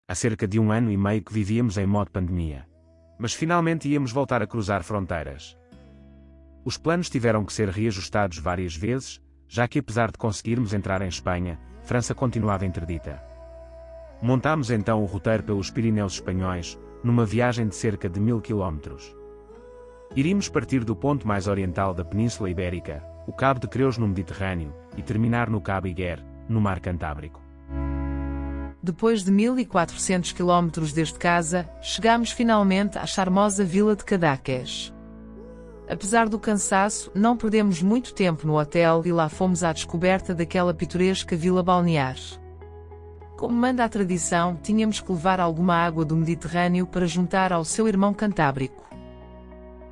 Há cerca de 1 ano e meio que vivíamos em modo pandemia. Mas finalmente íamos voltar a cruzar fronteiras. Os planos tiveram que ser reajustados várias vezes, já que apesar de conseguirmos entrar em Espanha, França continuava interdita. Montámos então o roteiro pelos Pirineus espanhóis, numa viagem de cerca de 1000 km. Iríamos partir do ponto mais oriental da Península Ibérica, o Cabo de Creus no Mediterrâneo, e terminar no Cabo Iguer, no Mar Cantábrico. Depois de 1400 km desde casa, chegámos finalmente à charmosa vila de Cadaqués. Apesar do cansaço, não perdemos muito tempo no hotel e lá fomos à descoberta daquela pitoresca vila balnear. Como manda a tradição, tínhamos que levar alguma água do Mediterrâneo para juntar ao seu irmão Cantábrico.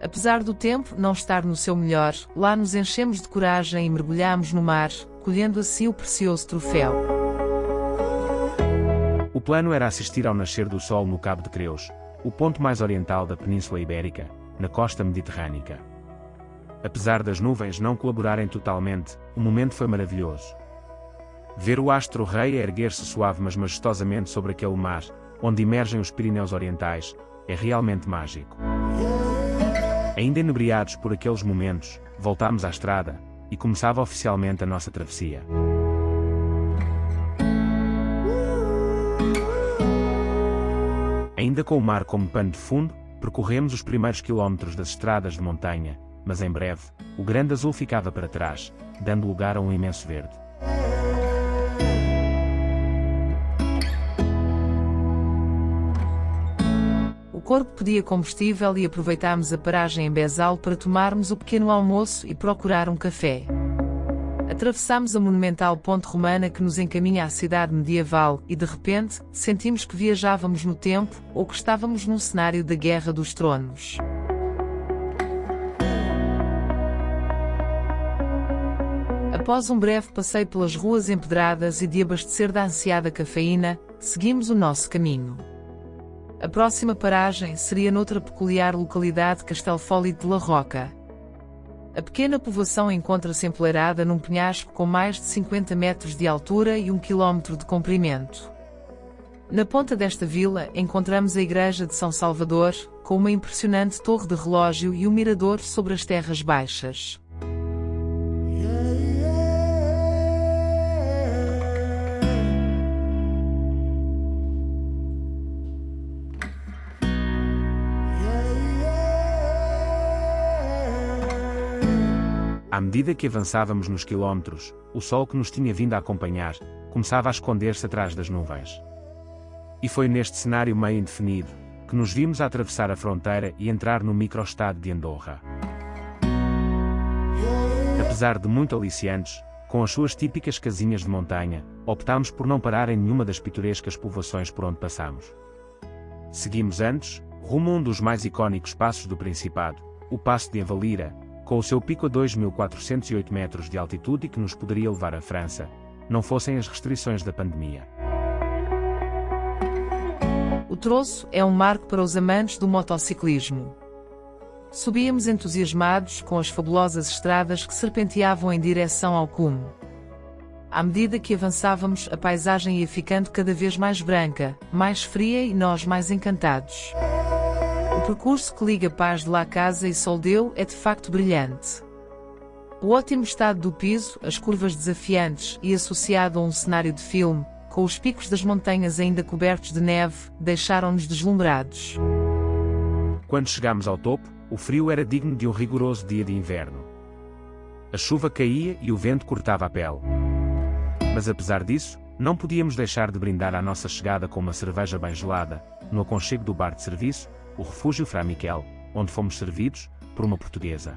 Apesar do tempo não estar no seu melhor, lá nos enchemos de coragem e mergulhámos no mar, colhendo assim o precioso troféu. O plano era assistir ao nascer do sol no Cabo de Creus, o ponto mais oriental da Península Ibérica, na costa mediterrânica. Apesar das nuvens não colaborarem totalmente, o momento foi maravilhoso. Ver o astro-rei erguer-se suave mas majestosamente sobre aquele mar, onde emergem os Pirineus orientais, é realmente mágico. Ainda inebriados por aqueles momentos, voltámos à estrada, e começava oficialmente a nossa travessia. Ainda com o mar como pano de fundo, percorremos os primeiros quilómetros das estradas de montanha, mas em breve, o grande azul ficava para trás, dando lugar a um imenso verde. O corpo pedia combustível e aproveitámos a paragem em Bezal para tomarmos o pequeno almoço e procurar um café. Atravessámos a monumental ponte romana que nos encaminha à cidade medieval e, de repente, sentimos que viajávamos no tempo ou que estávamos num cenário da Guerra dos Tronos. Após um breve passeio pelas ruas empedradas e de abastecer da ansiada cafeína, seguimos o nosso caminho. A próxima paragem seria noutra peculiar localidade Castelfólid de la Roca. A pequena povoação encontra-se empoleirada num penhasco com mais de 50 metros de altura e 1 km de comprimento. Na ponta desta vila encontramos a igreja de São Salvador, com uma impressionante torre de relógio e um mirador sobre as terras baixas. À medida que avançávamos nos quilómetros, o sol que nos tinha vindo a acompanhar, começava a esconder-se atrás das nuvens. E foi neste cenário meio indefinido, que nos vimos a atravessar a fronteira e entrar no microestado de Andorra. Apesar de muito aliciantes, com as suas típicas casinhas de montanha, optámos por não parar em nenhuma das pitorescas povoações por onde passamos. Seguimos antes, rumo a um dos mais icónicos passos do Principado, o Passo de Envalira, com o seu pico a 2.408 metros de altitude e que nos poderia levar à França, não fossem as restrições da pandemia. O troço é um marco para os amantes do motociclismo. Subíamos entusiasmados com as fabulosas estradas que serpenteavam em direção ao cume. À medida que avançávamos, a paisagem ia ficando cada vez mais branca, mais fria e nós mais encantados. O percurso que liga Paz de la Casa e Soldeu é de facto brilhante. O ótimo estado do piso, as curvas desafiantes e associado a um cenário de filme, com os picos das montanhas ainda cobertos de neve, deixaram-nos deslumbrados. Quando chegámos ao topo, o frio era digno de um rigoroso dia de inverno. A chuva caía e o vento cortava a pele. Mas apesar disso, não podíamos deixar de brindar à nossa chegada com uma cerveja bem gelada, no aconchego do bar de serviço, o Refúgio Fra Miquel, onde fomos servidos por uma portuguesa.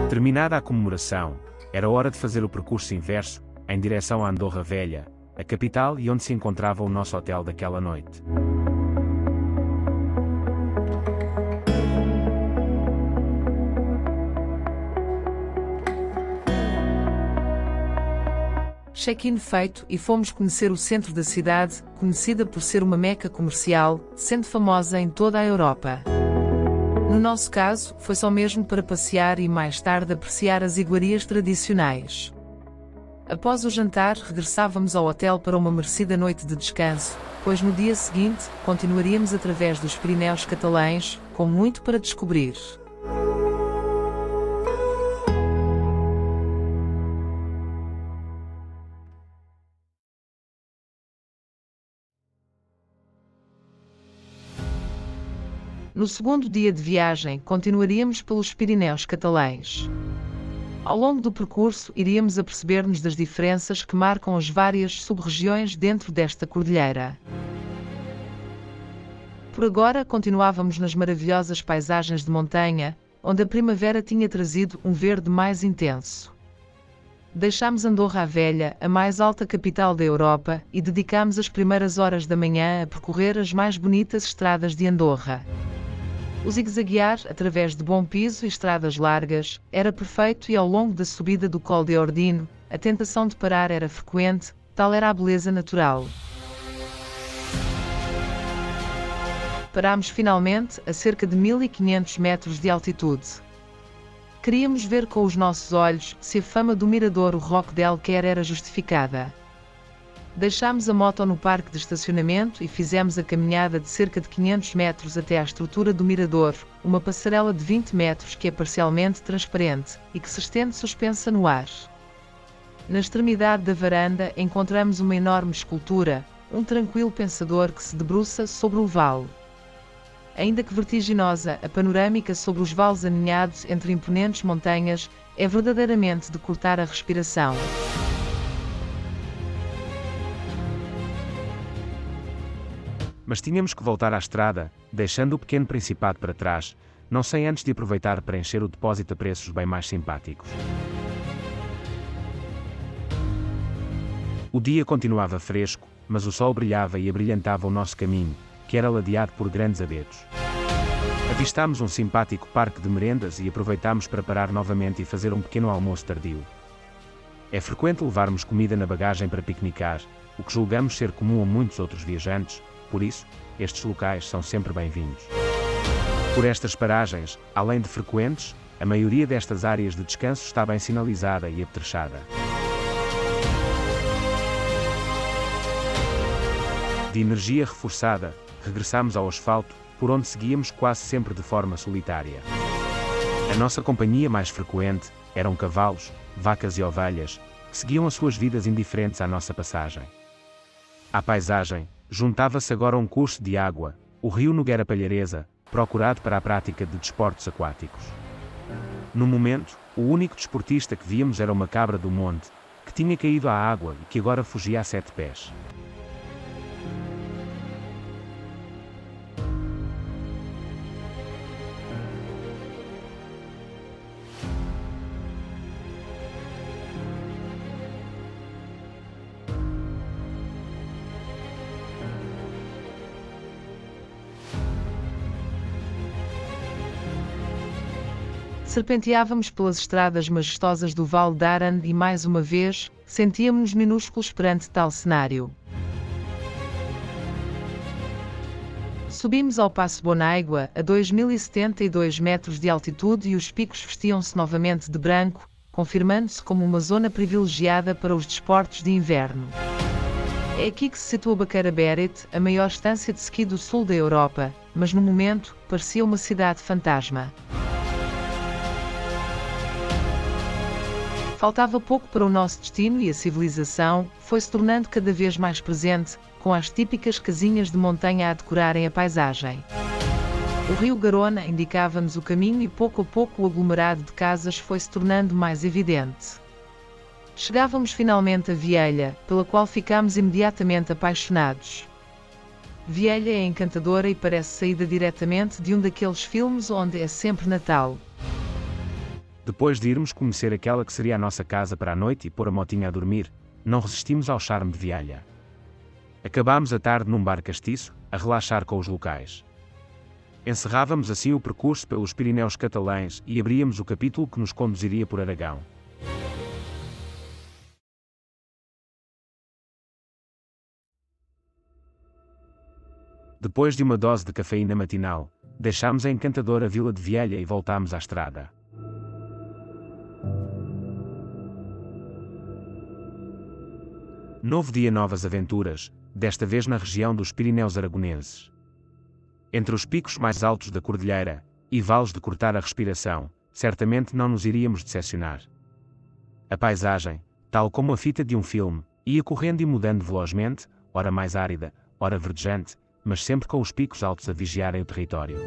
Terminada a comemoração, era hora de fazer o percurso inverso, em direção à Andorra Velha, a capital e onde se encontrava o nosso hotel daquela noite. Check-in feito e fomos conhecer o centro da cidade, conhecida por ser uma meca comercial, sendo famosa em toda a Europa. No nosso caso, foi só mesmo para passear e mais tarde apreciar as iguarias tradicionais. Após o jantar, regressávamos ao hotel para uma merecida noite de descanso, pois no dia seguinte, continuaríamos através dos Pirineus catalães, com muito para descobrir. No segundo dia de viagem, continuaríamos pelos Pirineus catalães. Ao longo do percurso, iríamos aperceber-nos das diferenças que marcam as várias sub-regiões dentro desta cordilheira. Por agora, continuávamos nas maravilhosas paisagens de montanha, onde a primavera tinha trazido um verde mais intenso. Deixámos Andorra a Velha, a mais alta capital da Europa, e dedicámos as primeiras horas da manhã a percorrer as mais bonitas estradas de Andorra. O zigue-zaguear, através de bom piso e estradas largas, era perfeito e ao longo da subida do Col de Ordino, a tentação de parar era frequente, tal era a beleza natural. Parámos finalmente a cerca de 1500 metros de altitude. Queríamos ver com os nossos olhos se a fama do mirador Roque del Quer era justificada. Deixámos a moto no parque de estacionamento e fizemos a caminhada de cerca de 500 metros até à estrutura do mirador, uma passarela de 20 metros que é parcialmente transparente e que se estende suspensa no ar. Na extremidade da varanda encontramos uma enorme escultura, um tranquilo pensador que se debruça sobre o vale. Ainda que vertiginosa, a panorâmica sobre os vales aninhados entre imponentes montanhas é verdadeiramente de cortar a respiração. Mas tínhamos que voltar à estrada, deixando o pequeno Principado para trás, não sem antes de aproveitar para encher o depósito a preços bem mais simpáticos. O dia continuava fresco, mas o sol brilhava e abrilhantava o nosso caminho, que era ladeado por grandes abetos. Avistámos um simpático parque de merendas e aproveitámos para parar novamente e fazer um pequeno almoço tardio. É frequente levarmos comida na bagagem para piquenicar, o que julgamos ser comum a muitos outros viajantes, por isso, estes locais são sempre bem-vindos. Por estas paragens, além de frequentes, a maioria destas áreas de descanso está bem sinalizada e apetrechada. De energia reforçada, regressámos ao asfalto, por onde seguíamos quase sempre de forma solitária. A nossa companhia mais frequente eram cavalos, vacas e ovelhas, que seguiam as suas vidas indiferentes à nossa passagem. À paisagem, juntava-se agora um curso de água, o rio Nogueira Palharesa, procurado para a prática de desportos aquáticos. No momento, o único desportista que víamos era uma cabra do monte, que tinha caído à água e que agora fugia a 7 pés. Serpenteávamos pelas estradas majestosas do Vale de Aran e mais uma vez, sentíamos-nos minúsculos perante tal cenário. Subimos ao Passo Bonaigua, a 2072 metros de altitude e os picos vestiam-se novamente de branco, confirmando-se como uma zona privilegiada para os desportos de inverno. É aqui que se situa Baqueira Bérit, a maior estância de esqui do sul da Europa, mas no momento, parecia uma cidade fantasma. Faltava pouco para o nosso destino e a civilização foi-se tornando cada vez mais presente, com as típicas casinhas de montanha a decorarem a paisagem. O rio Garona indicava-nos o caminho e pouco a pouco o aglomerado de casas foi-se tornando mais evidente. Chegávamos finalmente a Vielha, pela qual ficámos imediatamente apaixonados. Vielha é encantadora e parece saída diretamente de um daqueles filmes onde é sempre Natal. Depois de irmos conhecer aquela que seria a nossa casa para a noite e pôr a motinha a dormir, não resistimos ao charme de Vielha. Acabámos a tarde num bar castiço, a relaxar com os locais. Encerrávamos assim o percurso pelos Pirineus catalães e abríamos o capítulo que nos conduziria por Aragão. Depois de uma dose de cafeína matinal, deixámos a encantadora Vila de Vielha e voltámos à estrada. Novo dia, novas aventuras, desta vez na região dos Pirineus Aragoneses. Entre os picos mais altos da cordilheira, e vales de cortar a respiração, certamente não nos iríamos decepcionar. A paisagem, tal como a fita de um filme, ia correndo e mudando velozmente, ora mais árida, ora verdejante, mas sempre com os picos altos a vigiarem o território.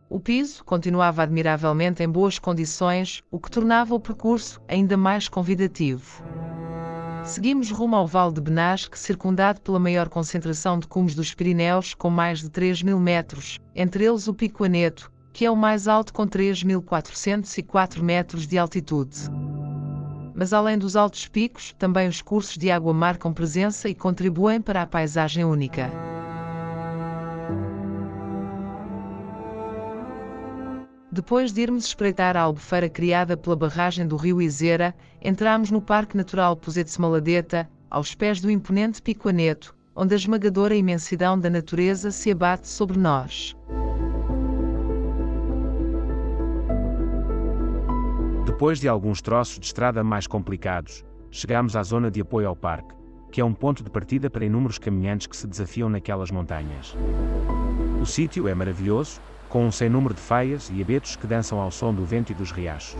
O piso continuava admiravelmente em boas condições, o que tornava o percurso ainda mais convidativo. Seguimos rumo ao Vale de Benasque, circundado pela maior concentração de cumes dos Pirineus, com mais de 3.000 metros, entre eles o Pico Aneto, que é o mais alto com 3.404 metros de altitude. Mas além dos altos picos, também os cursos de água marcam presença e contribuem para a paisagem única. Depois de irmos espreitar a albufeira criada pela barragem do rio Izera, entramos no Parque Natural Posete de Maladeta, aos pés do imponente Pico Aneto, onde a esmagadora imensidão da natureza se abate sobre nós. Depois de alguns troços de estrada mais complicados, chegamos à zona de apoio ao parque, que é um ponto de partida para inúmeros caminhantes que se desafiam naquelas montanhas. O sítio é maravilhoso, com um sem número de faias e abetos que dançam ao som do vento e dos riachos.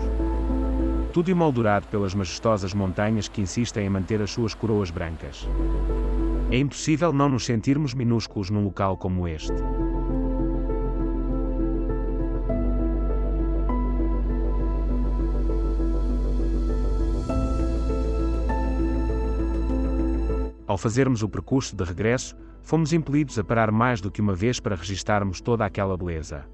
Tudo emoldurado pelas majestosas montanhas que insistem em manter as suas coroas brancas. É impossível não nos sentirmos minúsculos num local como este. Ao fazermos o percurso de regresso, fomos impelidos a parar mais do que uma vez para registarmos toda aquela beleza.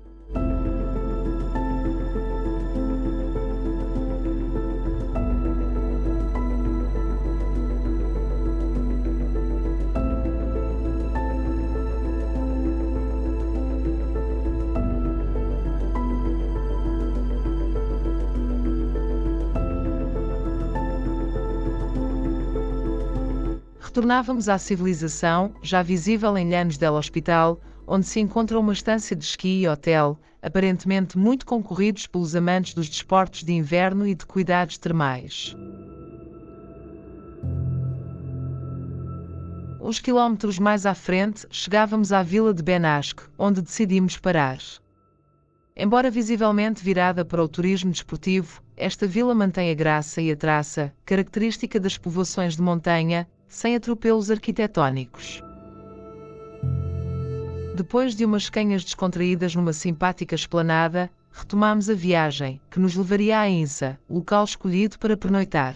Retornávamos à civilização, já visível em Llanos del Hospital, onde se encontra uma estância de esqui e hotel, aparentemente muito concorridos pelos amantes dos desportos de inverno e de cuidados termais. Uns quilómetros mais à frente, chegávamos à Vila de Benasque, onde decidimos parar. Embora visivelmente virada para o turismo desportivo, esta vila mantém a graça e a traça, característica das povoações de montanha, sem atropelos arquitetónicos. Depois de umas canhas descontraídas numa simpática esplanada, retomamos a viagem, que nos levaria a Insa, local escolhido para pernoitar.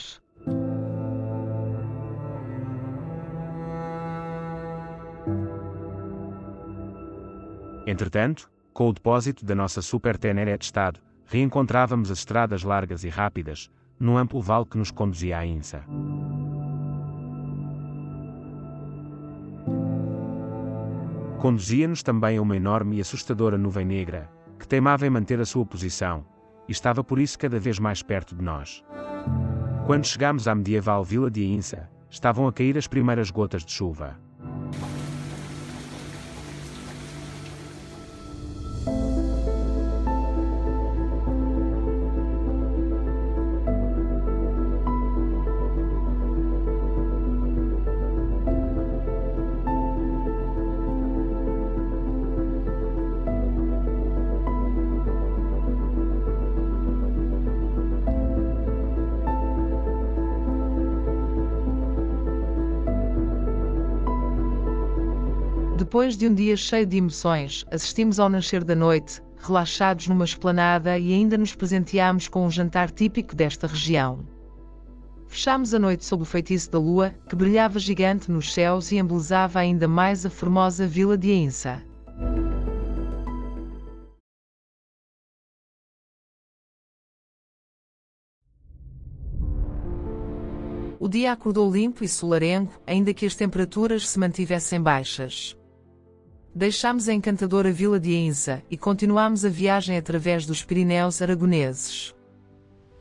Entretanto, com o depósito da nossa Super Tenere de estado, reencontrávamos as estradas largas e rápidas, no amplo vale que nos conduzia à Insa. Conduzia-nos também a uma enorme e assustadora nuvem negra, que teimava em manter a sua posição, e estava por isso cada vez mais perto de nós. Quando chegámos à medieval vila de Insa, estavam a cair as primeiras gotas de chuva. Depois de um dia cheio de emoções, assistimos ao nascer da noite, relaxados numa esplanada e ainda nos presenteámos com um jantar típico desta região. Fechámos a noite sob o feitiço da lua, que brilhava gigante nos céus e embelezava ainda mais a formosa vila de Insa. O dia acordou limpo e solarengo, ainda que as temperaturas se mantivessem baixas. Deixámos a encantadora vila de Insa e continuámos a viagem através dos Pirineus Aragoneses.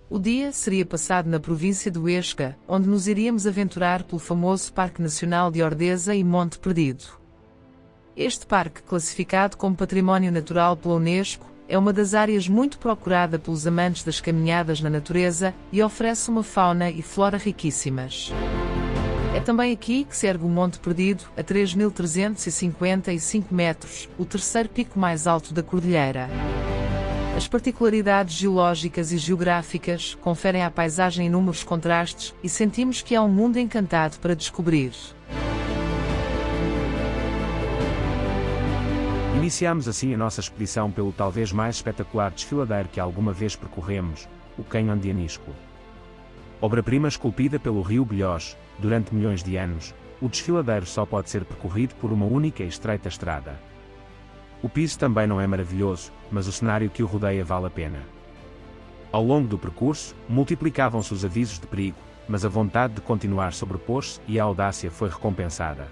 O dia seria passado na província do Esca, onde nos iríamos aventurar pelo famoso Parque Nacional de Ordeza e Monte Perdido. Este parque, classificado como Património Natural pela Unesco, é uma das áreas muito procurada pelos amantes das caminhadas na natureza e oferece uma fauna e flora riquíssimas. É também aqui que se ergue o Monte Perdido, a 3.355 metros, o terceiro pico mais alto da Cordilheira. As particularidades geológicas e geográficas conferem à paisagem inúmeros contrastes e sentimos que há um mundo encantado para descobrir. Iniciámos assim a nossa expedição pelo talvez mais espetacular desfiladeiro que alguma vez percorremos, o Canhão de Anisco. Obra-prima esculpida pelo rio Bilhós, durante milhões de anos, o desfiladeiro só pode ser percorrido por uma única e estreita estrada. O piso também não é maravilhoso, mas o cenário que o rodeia vale a pena. Ao longo do percurso, multiplicavam-se os avisos de perigo, mas a vontade de continuar sobrepôs-se e a audácia foi recompensada.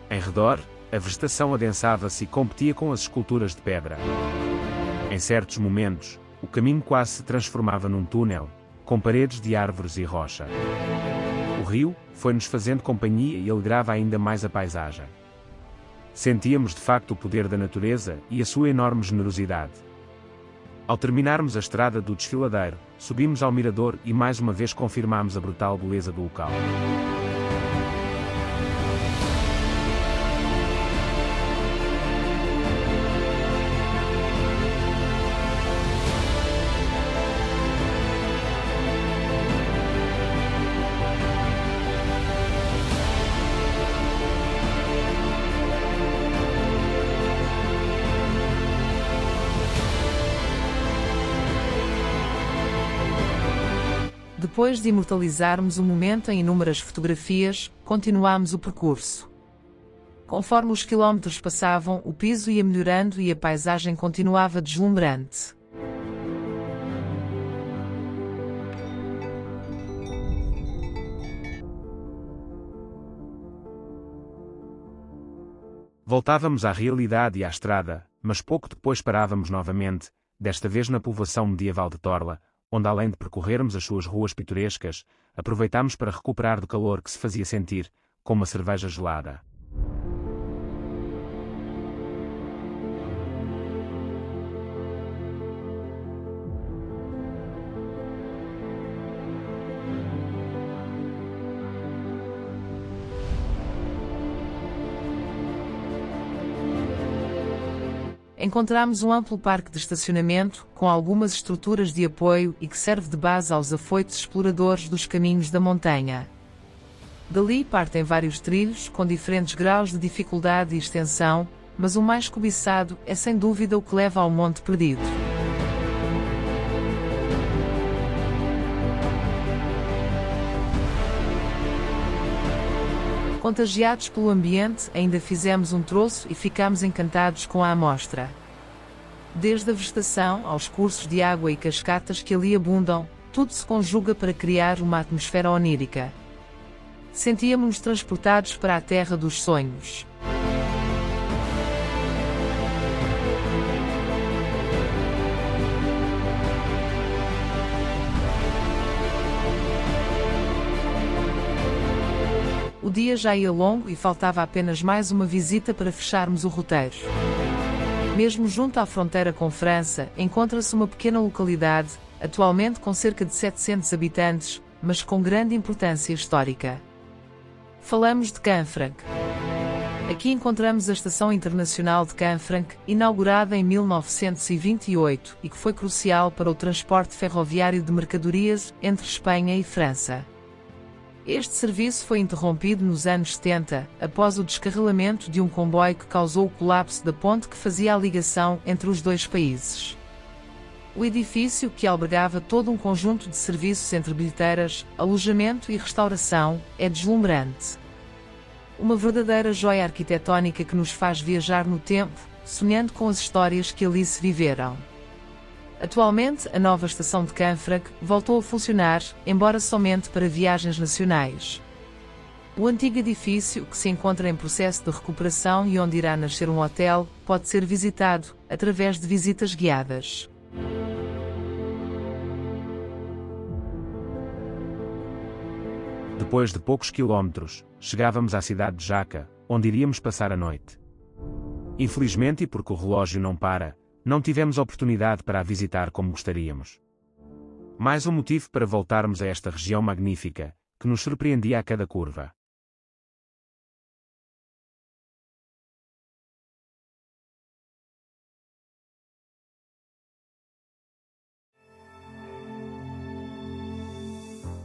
Em redor, a vegetação adensava-se e competia com as esculturas de pedra. Em certos momentos, o caminho quase se transformava num túnel, com paredes de árvores e rocha. O rio foi-nos fazendo companhia e alegrava ainda mais a paisagem. Sentíamos de facto o poder da natureza e a sua enorme generosidade. Ao terminarmos a estrada do desfiladeiro, subimos ao mirador e mais uma vez confirmámos a brutal beleza do local. Depois de imortalizarmos o momento em inúmeras fotografias, continuámos o percurso. Conforme os quilómetros passavam, o piso ia melhorando e a paisagem continuava deslumbrante. Voltávamos à realidade e à estrada, mas pouco depois parávamos novamente, desta vez na povoação medieval de Torla, onde além de percorrermos as suas ruas pitorescas, aproveitámos para recuperar do calor que se fazia sentir, com uma cerveja gelada. Encontramos um amplo parque de estacionamento, com algumas estruturas de apoio e que serve de base aos afoitos exploradores dos caminhos da montanha. Dali partem vários trilhos, com diferentes graus de dificuldade e extensão, mas o mais cobiçado é sem dúvida o que leva ao Monte Perdido. Contagiados pelo ambiente, ainda fizemos um troço e ficámos encantados com a amostra. Desde a vegetação aos cursos de água e cascatas que ali abundam, tudo se conjuga para criar uma atmosfera onírica. Sentíamos-nos transportados para a terra dos sonhos. O dia já ia longo e faltava apenas mais uma visita para fecharmos o roteiro. Mesmo junto à fronteira com França, encontra-se uma pequena localidade, atualmente com cerca de 700 habitantes, mas com grande importância histórica. Falamos de Canfranc. Aqui encontramos a Estação Internacional de Canfranc, inaugurada em 1928 e que foi crucial para o transporte ferroviário de mercadorias entre Espanha e França. Este serviço foi interrompido nos anos 70, após o descarrilamento de um comboio que causou o colapso da ponte que fazia a ligação entre os dois países. O edifício, que albergava todo um conjunto de serviços entre bilheteiras, alojamento e restauração, é deslumbrante. Uma verdadeira joia arquitetónica que nos faz viajar no tempo, sonhando com as histórias que ali se viveram. Atualmente, a nova estação de Canfranc voltou a funcionar, embora somente para viagens nacionais. O antigo edifício, que se encontra em processo de recuperação e onde irá nascer um hotel, pode ser visitado, através de visitas guiadas. Depois de poucos quilómetros, chegávamos à cidade de Jaca, onde iríamos passar a noite. Infelizmente, e porque o relógio não para, não tivemos oportunidade para a visitar como gostaríamos. Mais um motivo para voltarmos a esta região magnífica, que nos surpreendia a cada curva.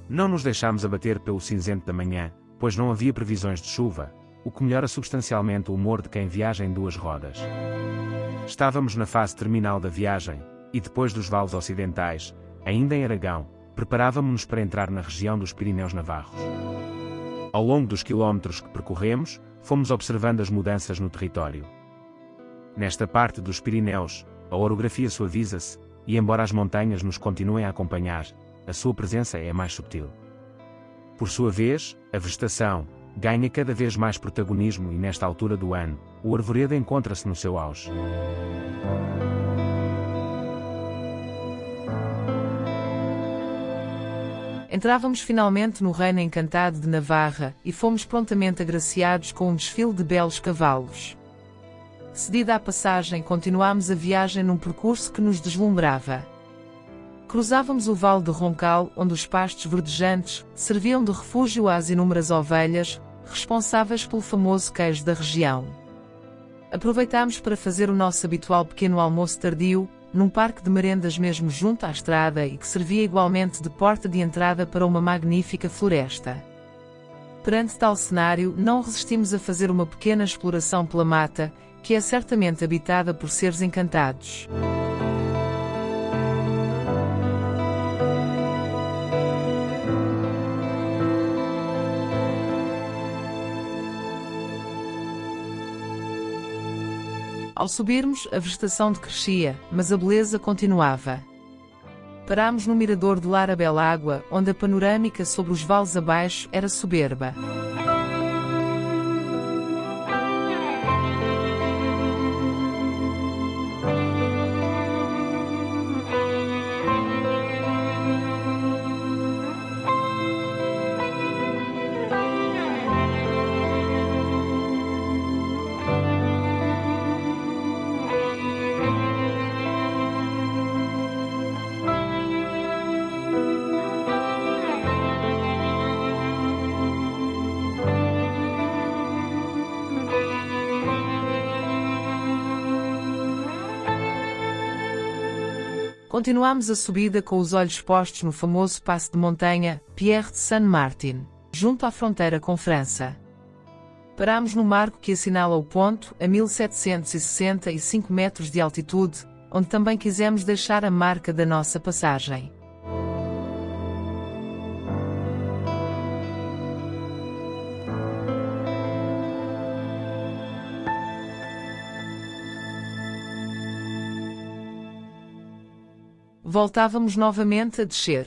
Não nos deixámos abater pelo cinzento da manhã, pois não havia previsões de chuva, o que melhora substancialmente o humor de quem viaja em duas rodas. Estávamos na fase terminal da viagem, e depois dos vales ocidentais, ainda em Aragão, preparávamos-nos para entrar na região dos Pirineus Navarros. Ao longo dos quilómetros que percorremos, fomos observando as mudanças no território. Nesta parte dos Pirineus, a orografia suaviza-se, e embora as montanhas nos continuem a acompanhar, a sua presença é mais subtil. Por sua vez, a vegetação ganha cada vez mais protagonismo e nesta altura do ano, o arvoredo encontra-se no seu auge. Entrávamos finalmente no reino encantado de Navarra e fomos prontamente agraciados com um desfile de belos cavalos. Cedida a passagem, continuámos a viagem num percurso que nos deslumbrava. Cruzávamos o vale de Roncal, onde os pastos verdejantes serviam de refúgio às inúmeras ovelhas, responsáveis pelo famoso queijo da região. Aproveitámos para fazer o nosso habitual pequeno almoço tardio, num parque de merendas mesmo junto à estrada e que servia igualmente de porta de entrada para uma magnífica floresta. Perante tal cenário, não resistimos a fazer uma pequena exploração pela mata, que é certamente habitada por seres encantados. Ao subirmos, a vegetação decrescia, mas a beleza continuava. Parámos no mirador de Larabel-Água, onde a panorâmica sobre os vales abaixo era soberba. Continuámos a subida com os olhos postos no famoso passo de montanha, Pierre de Saint-Martin, junto à fronteira com França. Parámos no marco que assinala o ponto, a 1765 metros de altitude, onde também quisemos deixar a marca da nossa passagem. Voltávamos novamente a descer.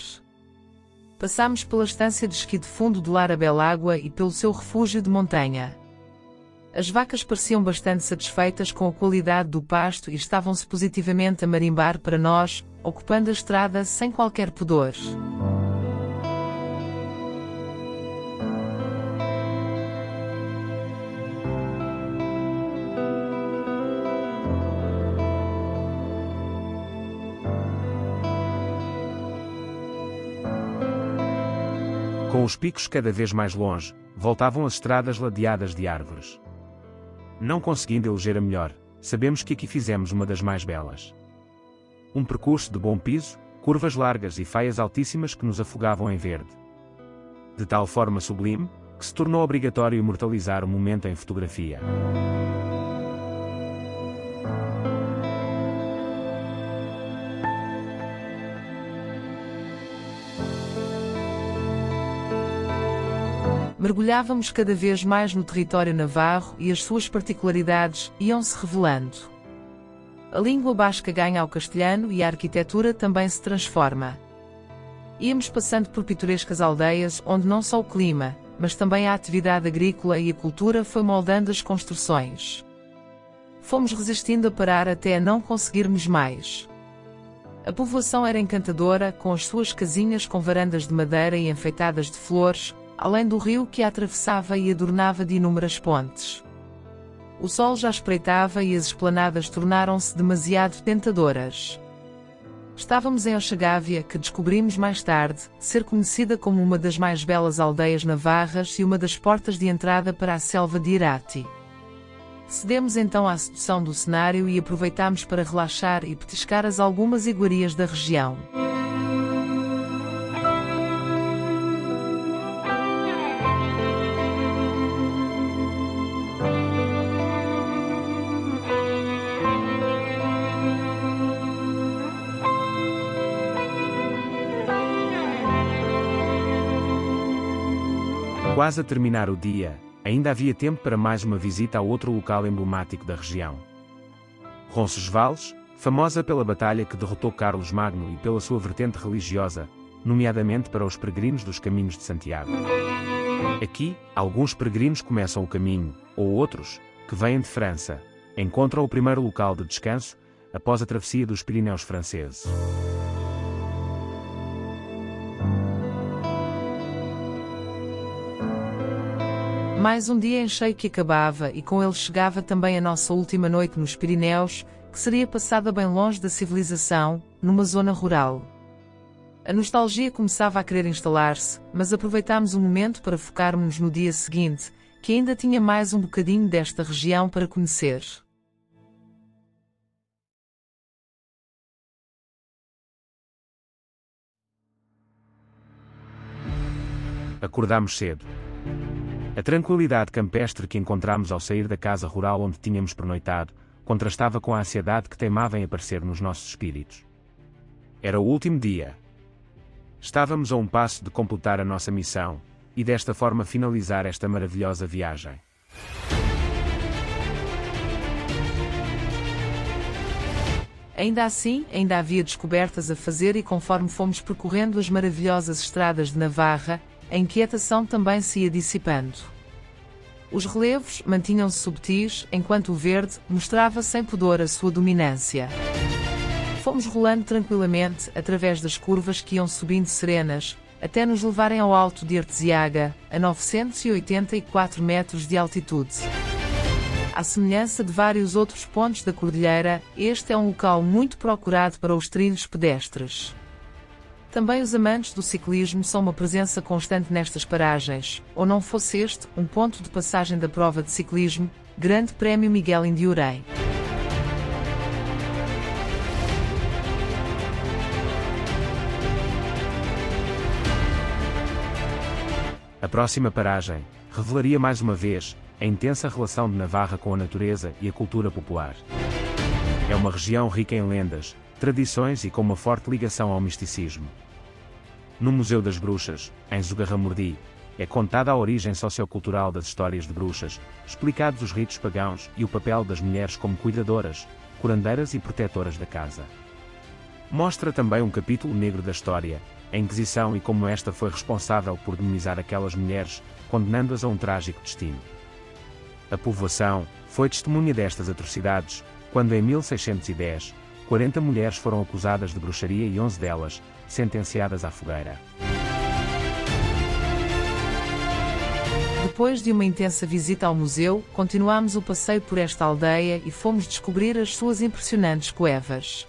Passámos pela estância de esqui de fundo de Larabel-Água e pelo seu refúgio de montanha. As vacas pareciam bastante satisfeitas com a qualidade do pasto e estavam-se positivamente a marimbar para nós, ocupando a estrada sem qualquer pudor. Com os picos cada vez mais longe, voltavam as estradas ladeadas de árvores. Não conseguindo eleger a melhor, sabemos que aqui fizemos uma das mais belas. Um percurso de bom piso, curvas largas e faias altíssimas que nos afogavam em verde. De tal forma sublime, que se tornou obrigatório imortalizar o momento em fotografia. Mergulhávamos cada vez mais no território navarro e as suas particularidades iam-se revelando. A língua basca ganha ao castelhano e a arquitetura também se transforma. Íamos passando por pitorescas aldeias onde não só o clima, mas também a atividade agrícola e a cultura foi moldando as construções. Fomos resistindo a parar até a não conseguirmos mais. A povoação era encantadora, com as suas casinhas com varandas de madeira e enfeitadas de flores, além do rio que a atravessava e adornava de inúmeras pontes. O sol já espreitava e as esplanadas tornaram-se demasiado tentadoras. Estávamos em Ochagávea, que descobrimos mais tarde ser conhecida como uma das mais belas aldeias navarras e uma das portas de entrada para a selva de Irati. Cedemos então à sedução do cenário e aproveitámos para relaxar e petiscar as algumas iguarias da região. Quase a terminar o dia, ainda havia tempo para mais uma visita a outro local emblemático da região. Roncesvalles, famosa pela batalha que derrotou Carlos Magno e pela sua vertente religiosa, nomeadamente para os peregrinos dos caminhos de Santiago. Aqui, alguns peregrinos começam o caminho, ou outros, que vêm de França, encontram o primeiro local de descanso, após a travessia dos Pirineus franceses. Mais um dia em cheio que acabava e com ele chegava também a nossa última noite nos Pirineus, que seria passada bem longe da civilização, numa zona rural. A nostalgia começava a querer instalar-se, mas aproveitámos o momento para focarmos-nos no dia seguinte, que ainda tinha mais um bocadinho desta região para conhecer. Acordámos cedo. A tranquilidade campestre que encontramos ao sair da casa rural onde tínhamos pernoitado, contrastava com a ansiedade que teimava em aparecer nos nossos espíritos. Era o último dia. Estávamos a um passo de completar a nossa missão, e desta forma finalizar esta maravilhosa viagem. Ainda assim, ainda havia descobertas a fazer e conforme fomos percorrendo as maravilhosas estradas de Navarra, a inquietação também se ia dissipando. Os relevos mantinham-se subtis, enquanto o verde mostrava sem pudor a sua dominância. Fomos rolando tranquilamente através das curvas que iam subindo serenas, até nos levarem ao alto de Arteziaga, a 984 metros de altitude. À semelhança de vários outros pontos da cordilheira, este é um local muito procurado para os trilhos pedestres. Também os amantes do ciclismo são uma presença constante nestas paragens, ou não fosse este um ponto de passagem da prova de ciclismo, Grande Prémio Miguel Indurain. A próxima paragem revelaria mais uma vez a intensa relação de Navarra com a natureza e a cultura popular. É uma região rica em lendas, tradições e com uma forte ligação ao misticismo. No Museu das Bruxas, em Zugarramurdi, é contada a origem sociocultural das histórias de bruxas, explicados os ritos pagãos e o papel das mulheres como cuidadoras, curandeiras e protetoras da casa. Mostra também um capítulo negro da história, a Inquisição e como esta foi responsável por demonizar aquelas mulheres, condenando-as a um trágico destino. A povoação foi testemunha destas atrocidades, quando em 1610, 40 mulheres foram acusadas de bruxaria e 11 delas, sentenciadas à fogueira. Depois de uma intensa visita ao museu, continuámos o passeio por esta aldeia e fomos descobrir as suas impressionantes cuevas.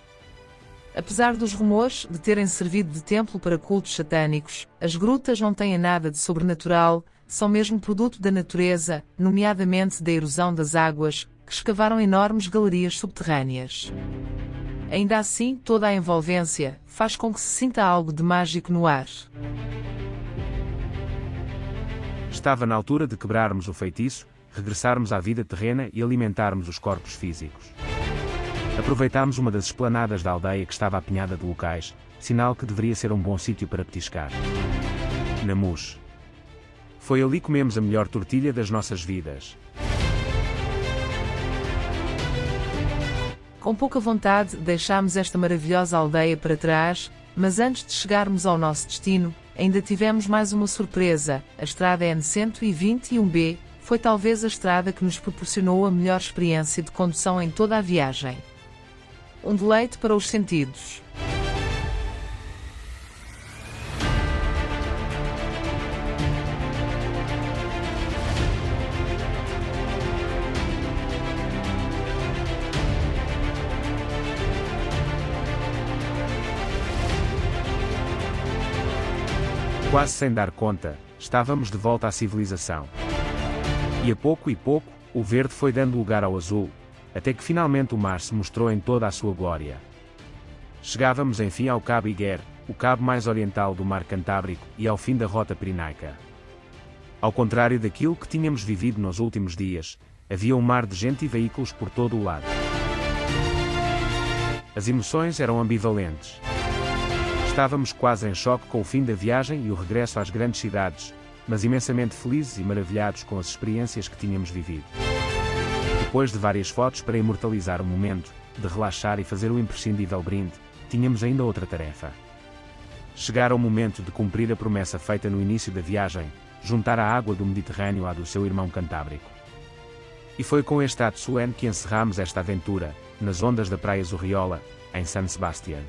Apesar dos rumores de terem servido de templo para cultos satânicos, as grutas não têm nada de sobrenatural, são mesmo produto da natureza, nomeadamente da erosão das águas, que escavaram enormes galerias subterrâneas. Ainda assim, toda a envolvência faz com que se sinta algo de mágico no ar. Estava na altura de quebrarmos o feitiço, regressarmos à vida terrena e alimentarmos os corpos físicos. Aproveitámos uma das esplanadas da aldeia que estava apinhada de locais, sinal que deveria ser um bom sítio para petiscar. Namus. Foi ali que comemos a melhor tortilha das nossas vidas. Com pouca vontade, deixámos esta maravilhosa aldeia para trás, mas antes de chegarmos ao nosso destino, ainda tivemos mais uma surpresa. A estrada N121B foi talvez a estrada que nos proporcionou a melhor experiência de condução em toda a viagem. Um deleite para os sentidos. Quase sem dar conta, estávamos de volta à civilização. E pouco, o verde foi dando lugar ao azul, até que finalmente o mar se mostrou em toda a sua glória. Chegávamos enfim ao Cabo Iguer, o cabo mais oriental do Mar Cantábrico, e ao fim da rota pirenaica. Ao contrário daquilo que tínhamos vivido nos últimos dias, havia um mar de gente e veículos por todo o lado. As emoções eram ambivalentes. Estávamos quase em choque com o fim da viagem e o regresso às grandes cidades, mas imensamente felizes e maravilhados com as experiências que tínhamos vivido. Depois de várias fotos para imortalizar o momento, de relaxar e fazer o imprescindível brinde, tínhamos ainda outra tarefa. Chegara o momento de cumprir a promessa feita no início da viagem, juntar a água do Mediterrâneo à do seu irmão Cantábrico. E foi com este ato solene que encerramos esta aventura, nas ondas da Praia Zorriola, em San Sebastián.